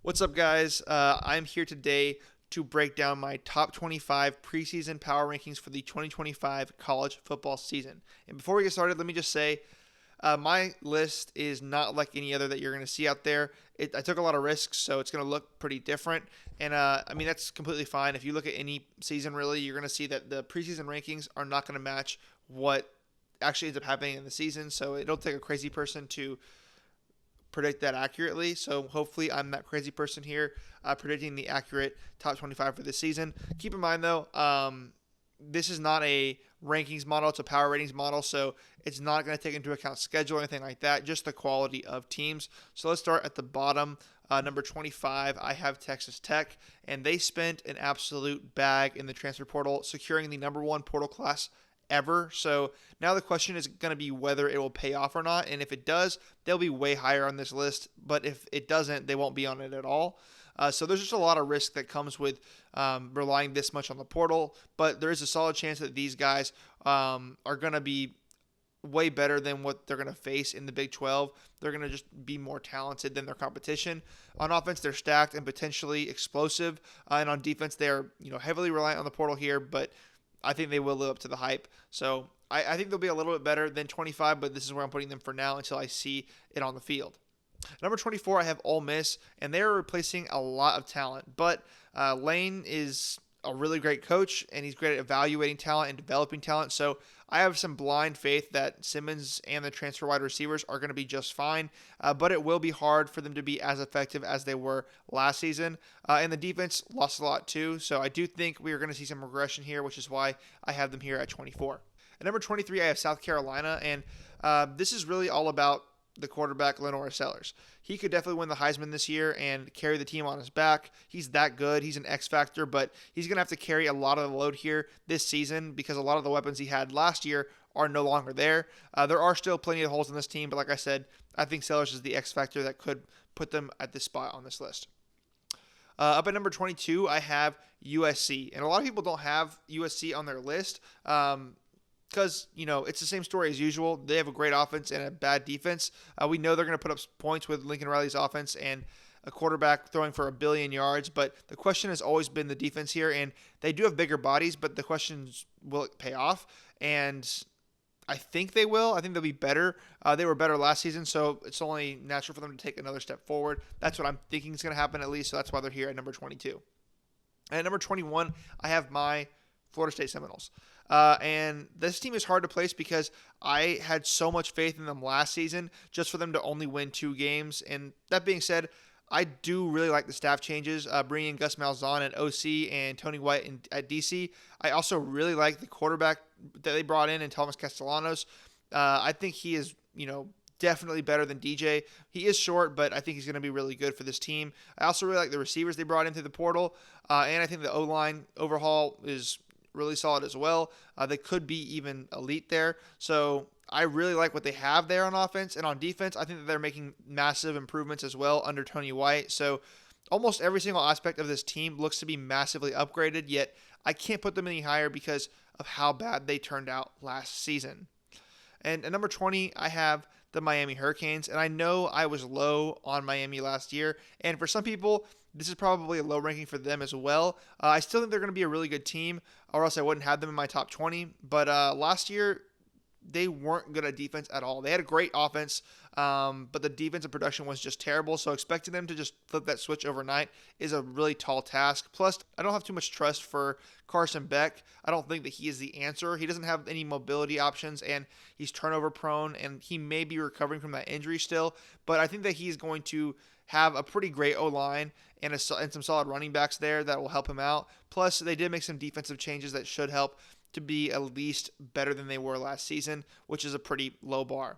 What's up, guys? I'm here today to break down my top 25 preseason power rankings for the 2025 college football season. And before we get started, let me just say my list is not like any other that you're going to see out there. I took a lot of risks, so it's going to look pretty different. And that's completely fine. If you look at any season, really, you're going to see that the preseason rankings are not going to match what actually ends up happening in the season. So it'll take a crazy person to predict that accurately. So hopefully I'm that crazy person here predicting the accurate top 25 for this season. Keep in mind though, this is not a rankings model, it's a power ratings model, so it's not going to take into account schedule or anything like that, just the quality of teams. So let's start at the bottom. Number 25, I have Texas Tech, and they spent an absolute bag in the transfer portal, securing the number one portal class ever. So now the question is going to be whether it will pay off or not. And if it does, they'll be way higher on this list. But if it doesn't, they won't be on it at all. So there's just a lot of risk that comes with relying this much on the portal. But there is a solid chance that these guys are going to be way better than what they're going to face in the Big 12. They're going to just be more talented than their competition. On offense, they're stacked and potentially explosive. And on defense, they're heavily reliant on the portal here, but I think they will live up to the hype. So I think they'll be a little bit better than 25, but this is where I'm putting them for now until I see it on the field. Number 24, I have Ole Miss, and they're replacing a lot of talent. But Lane is a really great coach, and he's great at evaluating talent and developing talent. So I have some blind faith that Simmons and the transfer wide receivers are going to be just fine, but it will be hard for them to be as effective as they were last season. And the defense lost a lot too, so I do think we are going to see some regression here, which is why I have them here at 24. At number 23, I have South Carolina, and this is really all about the quarterback, Lenore Sellers. He could definitely win the Heisman this year and carry the team on his back. He's that good. He's an X factor, but he's going to have to carry a lot of the load here this season because a lot of the weapons he had last year are no longer there. There are still plenty of holes in this team, but like I said, I think Sellers is the X factor that could put them at this spot on this list. Up at number 22, I have USC. And a lot of people don't have USC on their list. Because, it's the same story as usual. They have a great offense and a bad defense. We know they're going to put up points with Lincoln Riley's offense and a quarterback throwing for 1 billion yards. But the question has always been the defense here. And they do have bigger bodies, but the question is, will it pay off? And I think they will. I think they'll be better. They were better last season, so it's only natural for them to take another step forward. That's what I'm thinking is going to happen at least, so that's why they're here at number 22. And at number 21, I have my Florida State Seminoles. And this team is hard to place because I had so much faith in them last season just for them to only win 2 games. And that being said, I do really like the staff changes, bringing in Gus Malzahn at OC and Tony White at DC. I also really like the quarterback that they brought in Thomas Castellanos. I think he is, definitely better than DJ. He is short, but I think he's going to be really good for this team. I also really like the receivers they brought in through the portal. And I think the O-line overhaul is really solid as well. They could be even elite there. So I really like what they have there on offense. And on defense, I think that they're making massive improvements as well under Tony White. So almost every single aspect of this team looks to be massively upgraded, yet I can't put them any higher because of how bad they turned out last season. And at number 20, I have the Miami Hurricanes. And I know I was low on Miami last year. And for some people, this is probably a low ranking for them as well. I still think they're going to be a really good team, or else I wouldn't have them in my top 20. But last year, they weren't good at defense at all. They had a great offense, but the defensive production was just terrible. So expecting them to just flip that switch overnight is a really tall task. Plus, I don't have too much trust for Carson Beck. I don't think that he is the answer. He doesn't have any mobility options, and he's turnover prone, and he may be recovering from that injury still. But I think that he's going to have a pretty great O-line and some solid running backs there that will help him out. Plus, they did make some defensive changes that should help to be at least better than they were last season, which is a pretty low bar.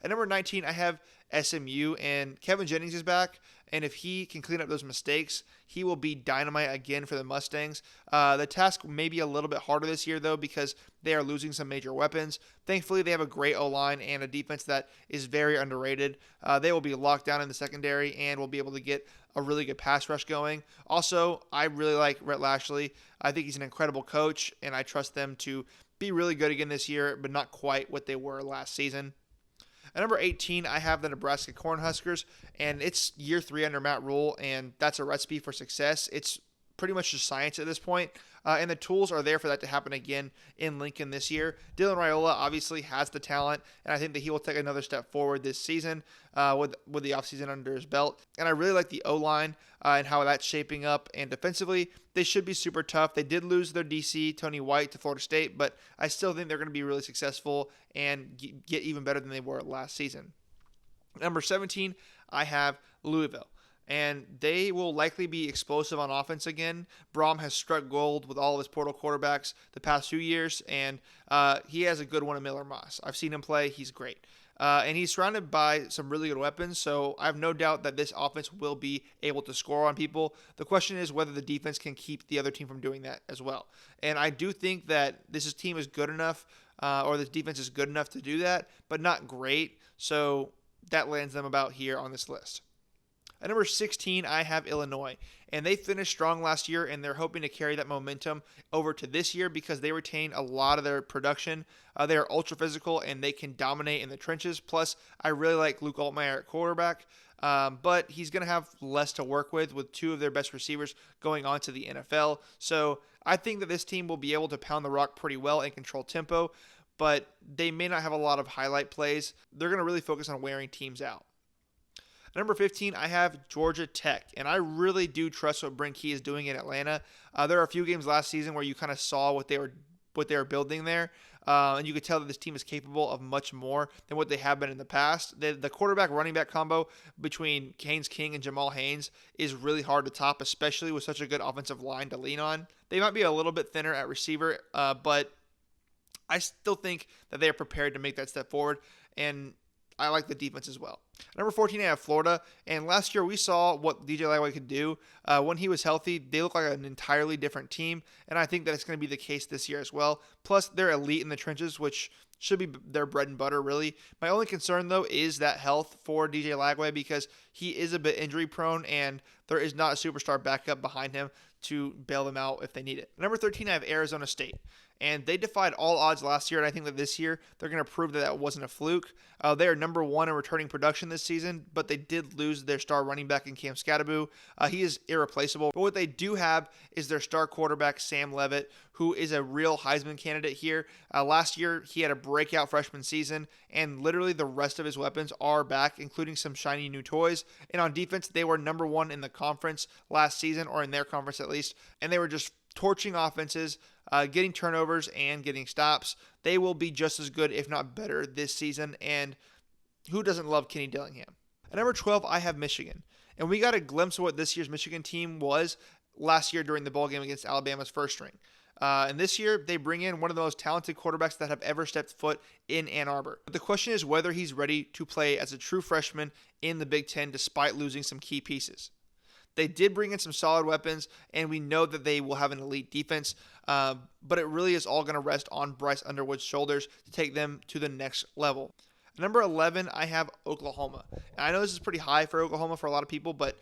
At number 19, I have SMU, and Kevin Jennings is back, and if he can clean up those mistakes, he will be dynamite again for the Mustangs. The task may be a little bit harder this year, though, because they are losing some major weapons. Thankfully, they have a great O-line and a defense that is very underrated. They will be locked down in the secondary and will be able to get a really good pass rush going. Also, I really like Rhett Lashley. I think he's an incredible coach, and I trust them to be really good again this year, but not quite what they were last season. At number 18, I have the Nebraska Cornhuskers, and it's year 3 under Matt Rule, and that's a recipe for success. It's pretty much just science at this point, and the tools are there for that to happen again in Lincoln this year. Dylan Raiola obviously has the talent, and I think that he will take another step forward this season with the offseason under his belt. And I really like the O-line and how that's shaping up, and defensively, they should be super tough. They did lose their DC, Tony White, to Florida State, but I still think they're going to be really successful and get even better than they were last season. Number 17, I have Louisville, and they will likely be explosive on offense again. Braum has struck gold with all of his portal quarterbacks the past few years, and he has a good one in Miller Moss. I've seen him play. He's great. And he's surrounded by some really good weapons, so I have no doubt that this offense will be able to score on people. The question is whether the defense can keep the other team from doing that as well. And I do think that this team is good enough, or this defense is good enough to do that, but not great. So that lands them about here on this list. At number 16, I have Illinois, and they finished strong last year, and they're hoping to carry that momentum over to this year because they retain a lot of their production. They are ultra physical, and they can dominate in the trenches. Plus, I really like Luke Altmaier at quarterback, but he's going to have less to work with 2 of their best receivers going on to the NFL. So I think that this team will be able to pound the rock pretty well and control tempo, but they may not have a lot of highlight plays. They're going to really focus on wearing teams out. Number 15, I have Georgia Tech, and I really do trust what Brent Key is doing in Atlanta. There are a few games last season where you kind of saw what they were building there, and you could tell that this team is capable of much more than what they have been in the past. The quarterback-running back combo between Haynes King and Jamal Haynes is really hard to top, especially with such a good offensive line to lean on. They might be a little bit thinner at receiver, but I still think that they are prepared to make that step forward, and I like the defense as well. Number 14, I have Florida, and last year we saw what DJ Lagway could do. When he was healthy, they look like an entirely different team, and I think that it's going to be the case this year as well. Plus, they're elite in the trenches, which should be their bread and butter, really. My only concern, though, is that health for DJ Lagway because he is a bit injury-prone, and there is not a superstar backup behind him to bail them out if they need it. Number 13, I have Arizona State. And they defied all odds last year, and I think that this year they're going to prove that that wasn't a fluke. They are number 1 in returning production this season, but they did lose their star running back in Cam Scatterbo. He is irreplaceable. But what they do have is their star quarterback, Sam Levitt, who is a real Heisman candidate here. Last year, he had a breakout freshman season, and literally the rest of his weapons are back, including some shiny new toys. And on defense, they were number 1 in the conference last season, or in their conference at least, and they were just torching offenses, getting turnovers, and getting stops. They will be just as good, if not better, this season, and who doesn't love Kenny Dillingham? At number 12, I have Michigan, and we got a glimpse of what this year's Michigan team was last year during the bowl game against Alabama's first string. And this year, they bring in one of the most talented quarterbacks that have ever stepped foot in Ann Arbor. But the question is whether he's ready to play as a true freshman in the Big Ten despite losing some key pieces. They did bring in some solid weapons, and we know that they will have an elite defense, but it really is all going to rest on Bryce Underwood's shoulders to take them to the next level. Number 11, I have Oklahoma. And I know this is pretty high for Oklahoma for a lot of people, but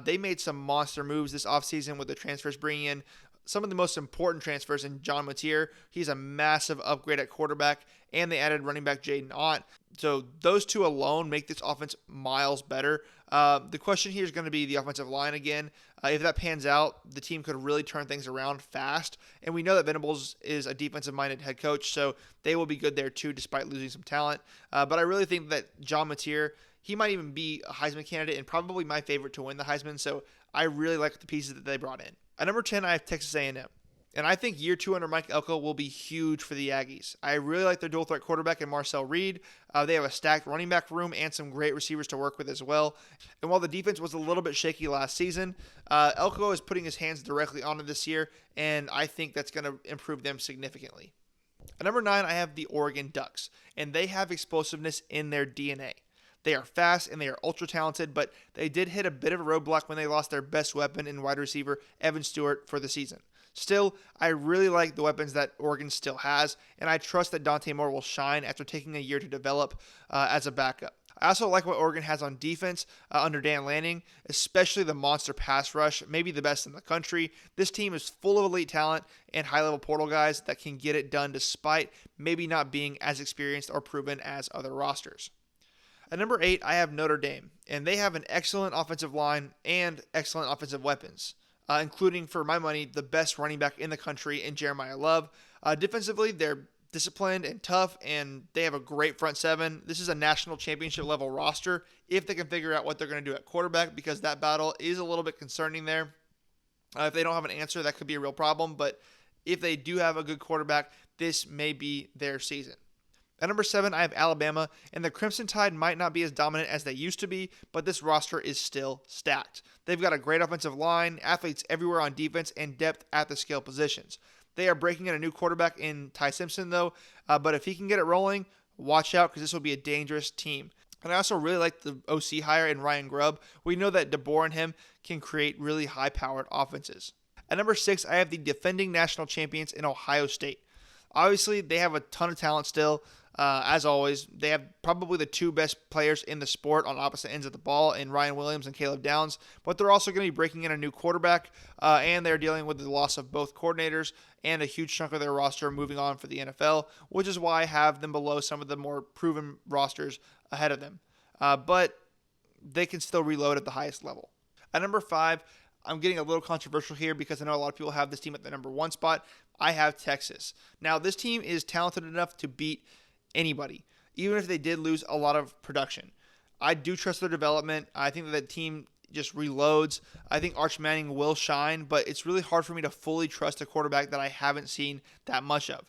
they made some monster moves this offseason with the transfers, bringing in some of the most important transfers in John Mateer. He's a massive upgrade at quarterback, and they added running back Jaden Ott. So those two alone make this offense miles better. The question here is going to be the offensive line again. If that pans out, the team could really turn things around fast. And we know that Venables is a defensive-minded head coach, so they will be good there too, despite losing some talent. But I really think that John Mateer, he might even be a Heisman candidate and probably my favorite to win the Heisman. So I really like the pieces that they brought in. At number 10, I have Texas A&M. And I think year 2 under Mike Elko will be huge for the Aggies. I really like their dual threat quarterback in Marcel Reed. They have a stacked running back room and some great receivers to work with as well. And while the defense was a little bit shaky last season, Elko is putting his hands directly on it this year, and I think that's going to improve them significantly. At number 9, I have the Oregon Ducks, and they have explosiveness in their DNA. They are fast and they are ultra talented, but they did hit a bit of a roadblock when they lost their best weapon in wide receiver Evan Stewart for the season. Still, I really like the weapons that Oregon still has, and I trust that Dante Moore will shine after taking a year to develop as a backup. I also like what Oregon has on defense under Dan Lanning, especially the monster pass rush, maybe the best in the country. This team is full of elite talent and high-level portal guys that can get it done despite maybe not being as experienced or proven as other rosters. At number 8, I have Notre Dame, and they have an excellent offensive line and excellent offensive weapons, including, for my money, the best running back in the country in Jeremiah Love. Defensively, they're disciplined and tough, and they have a great front seven. This is a national championship level roster if they can figure out what they're going to do at quarterback, because that battle is a little bit concerning there. If they don't have an answer, that could be a real problem, but if they do have a good quarterback, this may be their season. At number 7, I have Alabama, and the Crimson Tide might not be as dominant as they used to be, but this roster is still stacked. They've got a great offensive line, athletes everywhere on defense, and depth at the skill positions. They are breaking in a new quarterback in Ty Simpson, though, but if he can get it rolling, watch out, because this will be a dangerous team. And I also really like the OC hire in Ryan Grubb. We know that DeBoer and him can create really high-powered offenses. At number 6, I have the defending national champions in Ohio State. Obviously, they have a ton of talent still. As always, they have probably the 2 best players in the sport on opposite ends of the ball in Ryan Williams and Caleb Downs, but they're also going to be breaking in a new quarterback, and they're dealing with the loss of both coordinators and a huge chunk of their roster moving on for the NFL, which is why I have them below some of the more proven rosters ahead of them. But they can still reload at the highest level. At number 5, I'm getting a little controversial here because I know a lot of people have this team at the number 1 spot. I have Texas. Now, this team is talented enough to beat anybody, even if they did lose a lot of production. I do trust their development. I think that the team just reloads. I think Arch Manning will shine, but it's really hard for me to fully trust a quarterback that I haven't seen that much of.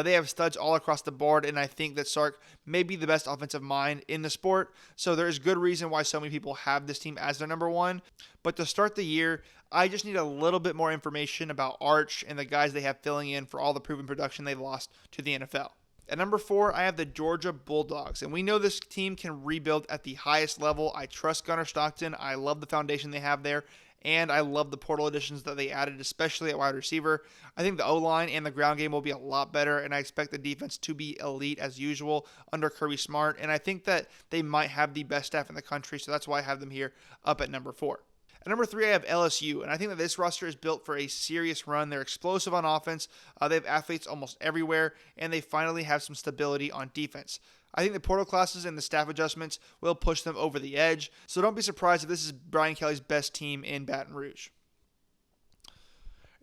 They have studs all across the board, and I think that Sark may be the best offensive mind in the sport. So there is good reason why so many people have this team as their number 1. But to start the year, I just need a little bit more information about Arch and the guys they have filling in for all the proven production they lost to the NFL. At number 4, I have the Georgia Bulldogs, and we know this team can rebuild at the highest level. I trust Gunnar Stockton. I love the foundation they have there, and I love the portal additions that they added, especially at wide receiver. I think the O-line and the ground game will be a lot better, and I expect the defense to be elite as usual under Kirby Smart, and I think that they might have the best staff in the country, so that's why I have them here up at number 4. At number 3, I have LSU, and I think that this roster is built for a serious run. They're explosive on offense. They have athletes almost everywhere, and they finally have some stability on defense. I think the portal classes and the staff adjustments will push them over the edge, so don't be surprised if this is Brian Kelly's best team in Baton Rouge.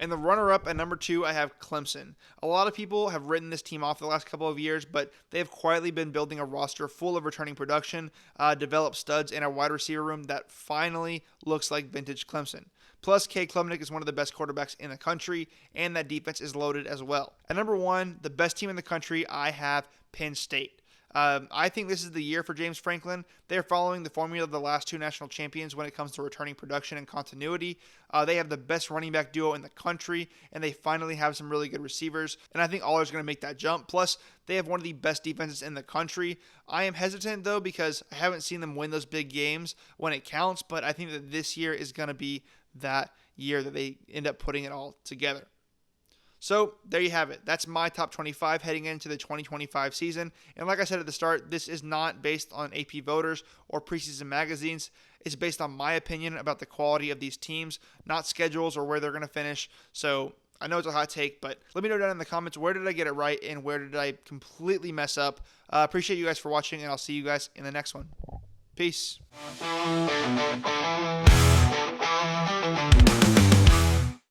And the runner-up at number 2, I have Clemson. A lot of people have written this team off the last couple of years, but they have quietly been building a roster full of returning production, developed studs, and a wide receiver room that finally looks like vintage Clemson. Plus, K. Klubnik is one of the best quarterbacks in the country, and that defense is loaded as well. At number 1, the best team in the country, I have Penn State. I think this is the year for James Franklin. They're following the formula of the last 2 national champions when it comes to returning production and continuity. They have the best running back duo in the country, and they finally have some really good receivers. And I think Aller's going to make that jump. Plus, they have one of the best defenses in the country. I am hesitant, though, because I haven't seen them win those big games when it counts, but I think that this year is going to be that year that they end up putting it all together. So there you have it. That's my top 25 heading into the 2025 season. And like I said at the start, this is not based on AP voters or preseason magazines. It's based on my opinion about the quality of these teams, not schedules or where they're going to finish. So I know it's a hot take, but let me know down in the comments, where did I get it right and where did I completely mess up? Appreciate you guys for watching, and I'll see you guys in the next one. Peace.